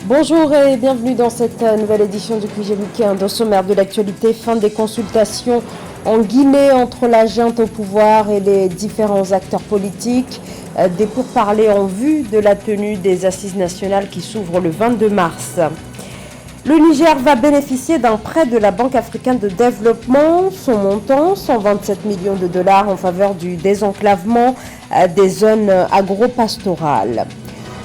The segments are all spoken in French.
Bonjour et bienvenue dans cette nouvelle édition du QG Week-end. Au sommaire de l'actualité, fin des consultations en Guinée entre la junte au pouvoir et les différents acteurs politiques. Des pourparlers en vue de la tenue des assises nationales qui s'ouvrent le 22 mars. Le Niger va bénéficier d'un prêt de la Banque africaine de développement. Son montant, 127 millions de dollars en faveur du désenclavement des zones agro-pastorales.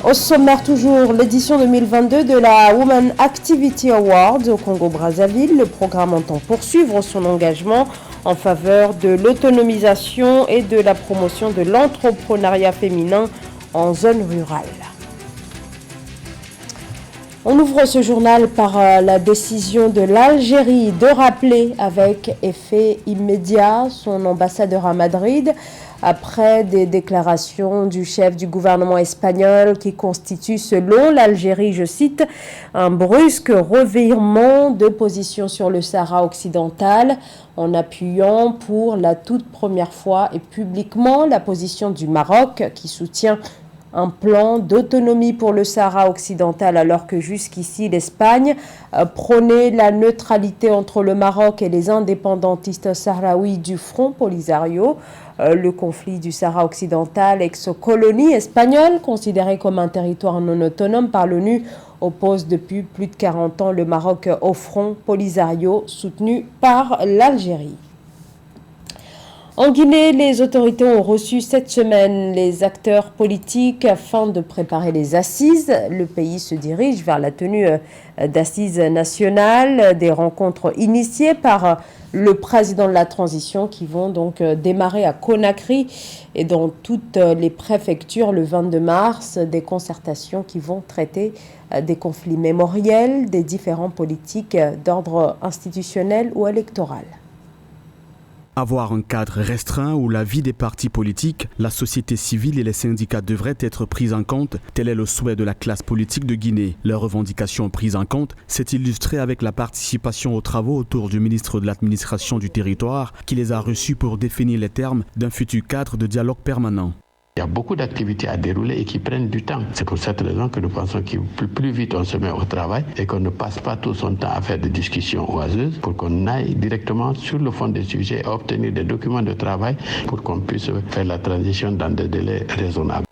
Au sommaire toujours, l'édition 2022 de la Women Activity Awards au Congo-Brazzaville. Le programme entend poursuivre son engagement en faveur de l'autonomisation et de la promotion de l'entrepreneuriat féminin en zone rurale. On ouvre ce journal par la décision de l'Algérie de rappeler avec effet immédiat son ambassadeur à Madrid après des déclarations du chef du gouvernement espagnol qui constituent, selon l'Algérie, je cite, un brusque revirement de position sur le Sahara occidental en appuyant pour la toute première fois et publiquement la position du Maroc qui soutient un plan d'autonomie pour le Sahara occidental alors que jusqu'ici l'Espagne prônait la neutralité entre le Maroc et les indépendantistes sahraouis du Front Polisario. Le conflit du Sahara occidental, ex-colonie espagnole, considérée comme un territoire non autonome par l'ONU, oppose depuis plus de 40 ans le Maroc au Front Polisario soutenu par l'Algérie. En Guinée, les autorités ont reçu cette semaine les acteurs politiques afin de préparer les assises. Le pays se dirige vers la tenue d'assises nationales, des rencontres initiées par le président de la transition qui vont donc démarrer à Conakry et dans toutes les préfectures le 22 mars, des concertations qui vont traiter des conflits mémoriels, des différents politiques d'ordre institutionnel ou électoral. Avoir un cadre restreint où la vie des partis politiques, la société civile et les syndicats devraient être pris en compte, tel est le souhait de la classe politique de Guinée. Leurs revendications prises en compte s'est illustrée avec la participation aux travaux autour du ministre de l'administration du territoire qui les a reçus pour définir les termes d'un futur cadre de dialogue permanent. Il y a beaucoup d'activités à dérouler et qui prennent du temps. C'est pour cette raison que nous pensons que plus vite on se met au travail et qu'on ne passe pas tout son temps à faire des discussions oiseuses pour qu'on aille directement sur le fond des sujets et obtenir des documents de travail pour qu'on puisse faire la transition dans des délais raisonnables.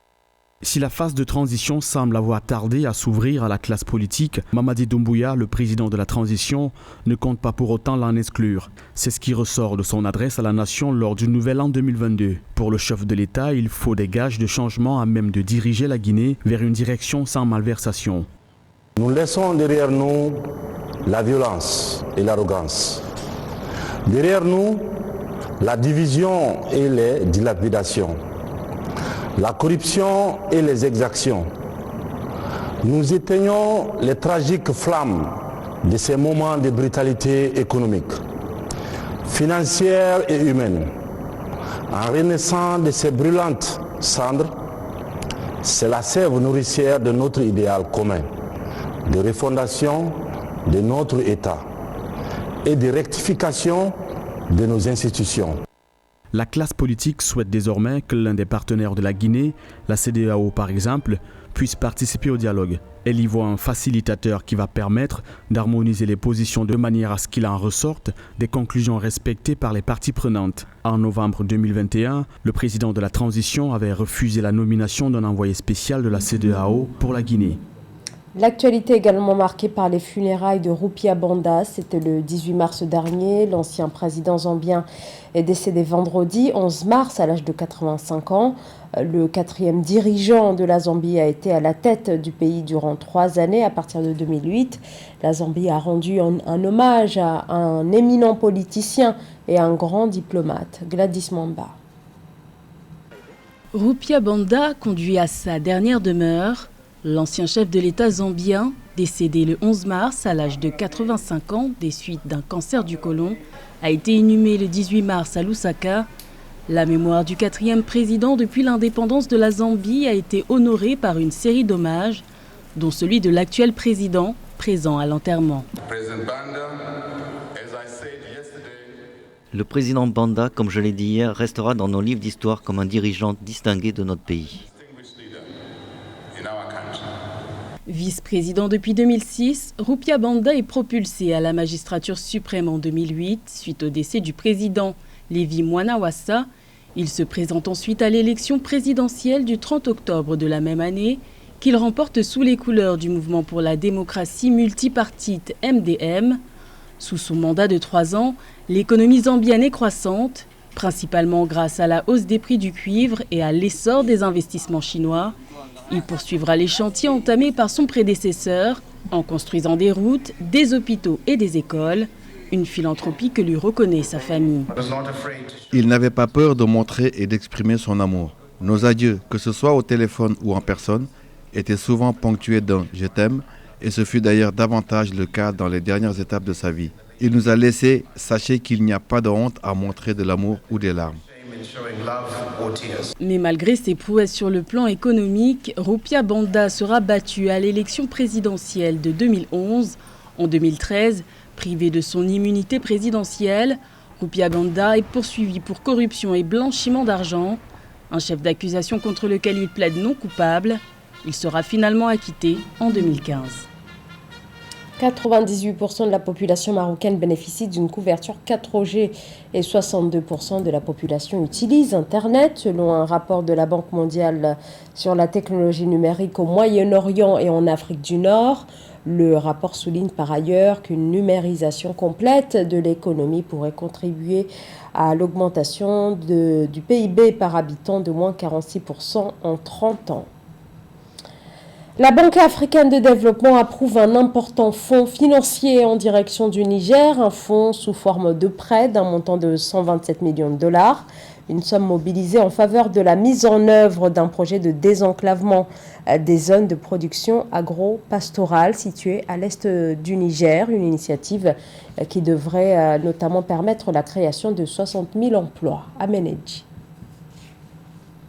Si la phase de transition semble avoir tardé à s'ouvrir à la classe politique, Mamadi Doumbouya, le président de la transition, ne compte pas pour autant l'en exclure. C'est ce qui ressort de son adresse à la nation lors du Nouvel An 2022. Pour le chef de l'État, il faut des gages de changement à même de diriger la Guinée vers une direction sans malversation. Nous laissons derrière nous la violence et l'arrogance. Derrière nous, la division et les dilapidations. La corruption et les exactions. Nous éteignons les tragiques flammes de ces moments de brutalité économique, financière et humaine. En renaissant de ces brûlantes cendres, c'est la sève nourricière de notre idéal commun, de refondation de notre État et de rectification de nos institutions. La classe politique souhaite désormais que l'un des partenaires de la Guinée, la CEDEAO par exemple, puisse participer au dialogue. Elle y voit un facilitateur qui va permettre d'harmoniser les positions de manière à ce qu'il en ressorte des conclusions respectées par les parties prenantes. En novembre 2021, le président de la transition avait refusé la nomination d'un envoyé spécial de la CEDEAO pour la Guinée. L'actualité également marquée par les funérailles de Rupia Banda. C'était le 18 mars dernier. L'ancien président zambien est décédé vendredi 11 mars à l'âge de 85 ans. Le quatrième dirigeant de la Zambie a été à la tête du pays durant 3 années à partir de 2008. La Zambie a rendu un hommage à un éminent politicien et un grand diplomate, Gladys Mamba. Rupia Banda conduit à sa dernière demeure. L'ancien chef de l'État zambien, décédé le 11 mars à l'âge de 85 ans des suites d'un cancer du côlon, a été inhumé le 18 mars à Lusaka. La mémoire du quatrième président depuis l'indépendance de la Zambie a été honorée par une série d'hommages, dont celui de l'actuel président, présent à l'enterrement. Le président Banda, comme je l'ai dit hier, restera dans nos livres d'histoire comme un dirigeant distingué de notre pays. Vice-président depuis 2006, Rupia Banda est propulsé à la magistrature suprême en 2008 suite au décès du président Lévi Mwanawasa. Il se présente ensuite à l'élection présidentielle du 30 octobre de la même année qu'il remporte sous les couleurs du mouvement pour la démocratie multipartite MDM. Sous son mandat de 3 ans, l'économie zambienne est croissante, principalement grâce à la hausse des prix du cuivre et à l'essor des investissements chinois. Il poursuivra les chantiers entamés par son prédécesseur en construisant des routes, des hôpitaux et des écoles, une philanthropie que lui reconnaît sa famille. Il n'avait pas peur de montrer et d'exprimer son amour. Nos adieux, que ce soit au téléphone ou en personne, étaient souvent ponctués d'un « je t'aime » et ce fut d'ailleurs davantage le cas dans les dernières étapes de sa vie. Il nous a laissé, sachez qu'il n'y a pas de honte à montrer de l'amour ou des larmes. Mais malgré ses prouesses sur le plan économique, Rupia Banda sera battu à l'élection présidentielle de 2011. En 2013, privé de son immunité présidentielle, Rupia Banda est poursuivi pour corruption et blanchiment d'argent, un chef d'accusation contre lequel il plaide non coupable. Il sera finalement acquitté en 2015. 98% de la population marocaine bénéficie d'une couverture 4G et 62% de la population utilise Internet, selon un rapport de la Banque mondiale sur la technologie numérique au Moyen-Orient et en Afrique du Nord. Le rapport souligne par ailleurs qu'une numérisation complète de l'économie pourrait contribuer à l'augmentation du PIB par habitant de moins 46% en 30 ans. La Banque africaine de développement approuve un important fonds financier en direction du Niger, un fonds sous forme de prêt d'un montant de 127 millions de dollars, une somme mobilisée en faveur de la mise en œuvre d'un projet de désenclavement des zones de production agro-pastorale situées à l'est du Niger, une initiative qui devrait notamment permettre la création de 60 000 emplois. Amenedji.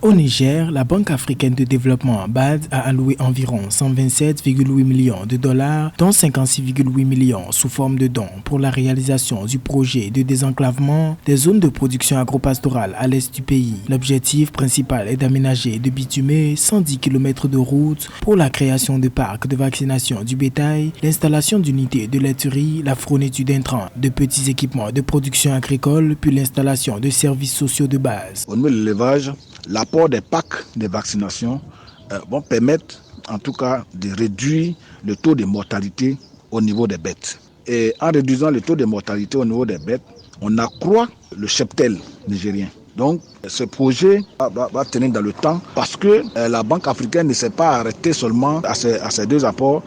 Au Niger, la Banque africaine de développement BAD a alloué environ 127,8 millions de dollars, dont 56,8 millions sous forme de dons pour la réalisation du projet de désenclavement des zones de production agropastorale à l'est du pays. L'objectif principal est d'aménager et de bitumer 110 km de routes pour la création de parcs de vaccination du bétail, l'installation d'unités de laiterie, la fourniture d'intrants, de petits équipements de production agricole, puis l'installation de services sociaux de base. Au niveau de l'élevage, l'apport des packs de vaccination vont permettre en tout cas de réduire le taux de mortalité au niveau des bêtes. Et en réduisant le taux de mortalité au niveau des bêtes, on accroît le cheptel nigérien. Donc ce projet va tenir dans le temps parce que la Banque africaine ne s'est pas arrêtée seulement à ces deux apports.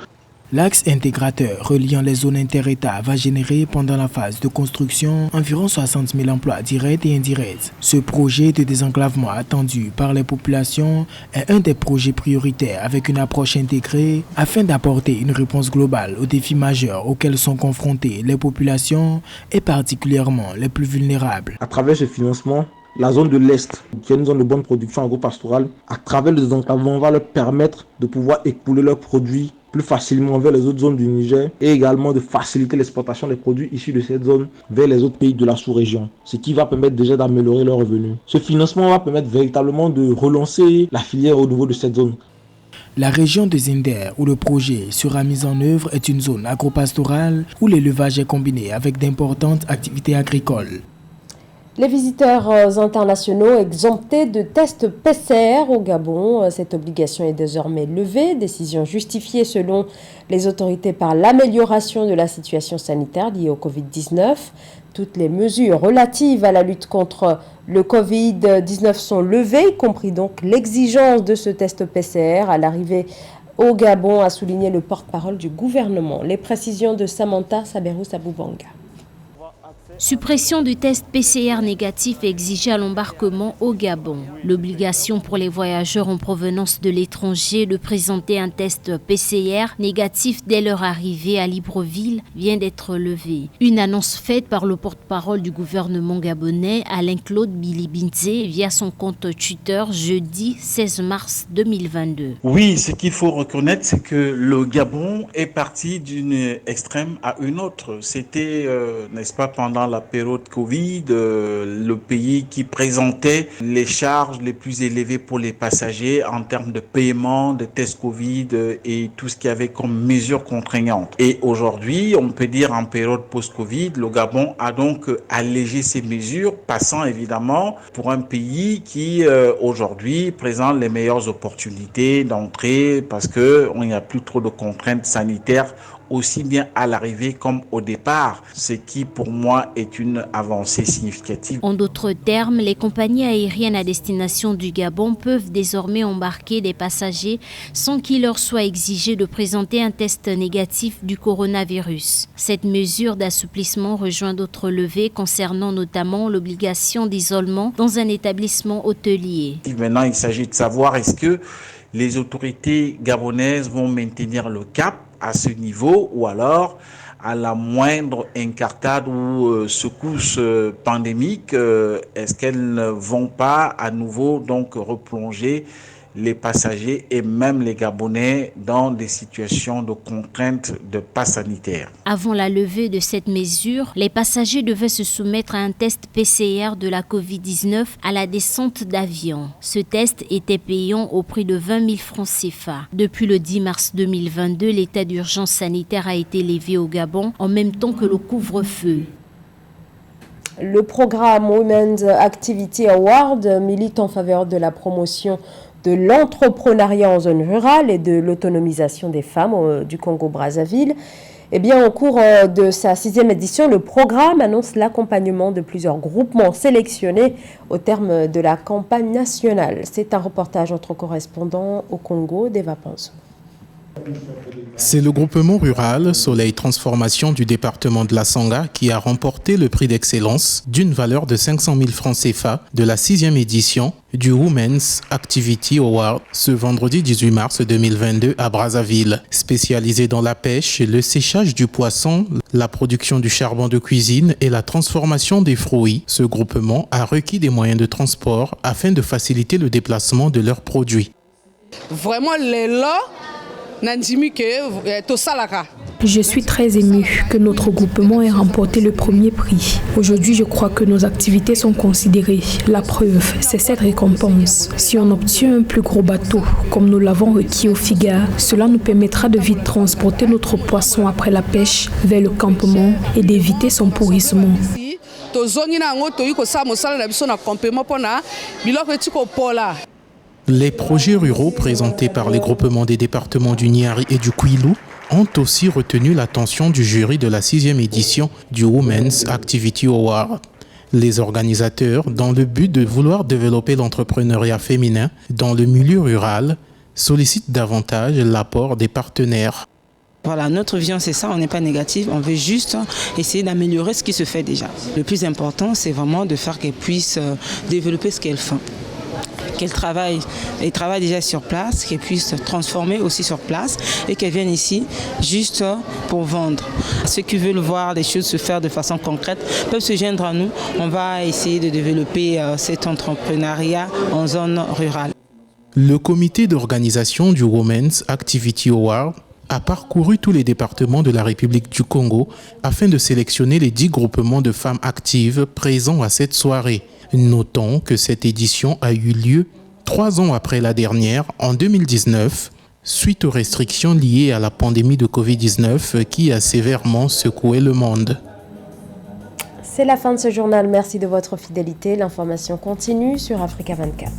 L'axe intégrateur reliant les zones inter-États va générer pendant la phase de construction environ 60 000 emplois directs et indirects. Ce projet de désenclavement attendu par les populations est un des projets prioritaires avec une approche intégrée afin d'apporter une réponse globale aux défis majeurs auxquels sont confrontées les populations et particulièrement les plus vulnérables. À travers ce financement, la zone de l'Est, qui est une zone de bonne production agro-pastorale, à travers le désenclavement, va leur permettre de pouvoir écouler leurs produits plus facilement vers les autres zones du Niger et également de faciliter l'exportation des produits issus de cette zone vers les autres pays de la sous-région, ce qui va permettre déjà d'améliorer leurs revenus. Ce financement va permettre véritablement de relancer la filière au niveau de cette zone. La région de Zinder, où le projet sera mis en œuvre, est une zone agro-pastorale où l'élevage est combiné avec d'importantes activités agricoles. Les visiteurs internationaux exemptés de tests PCR au Gabon, cette obligation est désormais levée, décision justifiée selon les autorités par l'amélioration de la situation sanitaire liée au Covid-19. Toutes les mesures relatives à la lutte contre le Covid-19 sont levées, y compris donc l'exigence de ce test PCR à l'arrivée au Gabon, a souligné le porte-parole du gouvernement. Les précisions de Samantha Saberou-Saboubanga. Suppression du test PCR négatif exigé à l'embarquement au Gabon. L'obligation pour les voyageurs en provenance de l'étranger de présenter un test PCR négatif dès leur arrivée à Libreville vient d'être levée. Une annonce faite par le porte-parole du gouvernement gabonais, Alain-Claude Bilibinze, via son compte Twitter jeudi 16 mars 2022. Oui, ce qu'il faut reconnaître, c'est que le Gabon est parti d'une extrême à une autre. C'était, n'est-ce pas, pendant la période Covid, le pays qui présentait les charges les plus élevées pour les passagers en termes de paiement, de tests Covid et tout ce qu'il y avait comme mesures contraignantes. Et aujourd'hui, on peut dire en période post-Covid, le Gabon a donc allégé ces mesures, passant évidemment pour un pays qui aujourd'hui présente les meilleures opportunités d'entrée parce que il n'y a plus trop de contraintes sanitaires aussi bien à l'arrivée comme au départ, ce qui pour moi est une avancée significative. En d'autres termes, les compagnies aériennes à destination du Gabon peuvent désormais embarquer des passagers sans qu'il leur soit exigé de présenter un test négatif du coronavirus. Cette mesure d'assouplissement rejoint d'autres levées concernant notamment l'obligation d'isolement dans un établissement hôtelier. Maintenant, il s'agit de savoir est-ce que les autorités gabonaises vont maintenir le cap à ce niveau ou alors à la moindre incartade ou secousse pandémique, est-ce qu'elles ne vont pas à nouveau donc replonger les passagers et même les Gabonais dans des situations de contraintes de pass sanitaire. Avant la levée de cette mesure, les passagers devaient se soumettre à un test PCR de la Covid-19 à la descente d'avion. Ce test était payant au prix de 20 000 francs CFA. Depuis le 10 mars 2022, l'état d'urgence sanitaire a été levé au Gabon en même temps que le couvre-feu. Le programme Women's Activity Award milite en faveur de la promotion de l'entrepreneuriat en zone rurale et de l'autonomisation des femmes du Congo-Brazzaville. Eh bien, au cours de sa 6e édition, le programme annonce l'accompagnement de plusieurs groupements sélectionnés au terme de la campagne nationale. C'est un reportage de notre correspondant au Congo, Deva Panso. C'est le groupement rural Soleil Transformation du département de la Sangha qui a remporté le prix d'excellence d'une valeur de 500 000 francs CFA de la 6e édition du Women's Activity Award ce vendredi 18 mars 2022 à Brazzaville. Spécialisé dans la pêche, le séchage du poisson, la production du charbon de cuisine et la transformation des fruits, ce groupement a requis des moyens de transport afin de faciliter le déplacement de leurs produits. Vraiment, les lots. Je suis très émue que notre groupement ait remporté le premier prix. Aujourd'hui, je crois que nos activités sont considérées. La preuve, c'est cette récompense. Si on obtient un plus gros bateau, comme nous l'avons requis au FIGA, cela nous permettra de vite transporter notre poisson après la pêche vers le campement et d'éviter son pourrissement. Les projets ruraux présentés par les groupements des départements du Niari et du Kwilu ont aussi retenu l'attention du jury de la 6e édition du Women's Activity Award. Les organisateurs, dans le but de vouloir développer l'entrepreneuriat féminin dans le milieu rural, sollicitent davantage l'apport des partenaires. Voilà, notre vision c'est ça, on n'est pas négatif, on veut juste essayer d'améliorer ce qui se fait déjà. Le plus important, c'est vraiment de faire qu'elles puissent développer ce qu'elles font. Qu'elles travaillent déjà sur place, qu'elles puissent transformer aussi sur place et qu'elles viennent ici juste pour vendre. Ceux qui veulent voir les choses se faire de façon concrète peuvent se joindre à nous. On va essayer de développer cet entrepreneuriat en zone rurale. Le comité d'organisation du Women's Activity Award a parcouru tous les départements de la République du Congo afin de sélectionner les 10 groupements de femmes actives présents à cette soirée. Notons que cette édition a eu lieu 3 ans après la dernière, en 2019, suite aux restrictions liées à la pandémie de Covid-19 qui a sévèrement secoué le monde. C'est la fin de ce journal. Merci de votre fidélité. L'information continue sur Africa 24.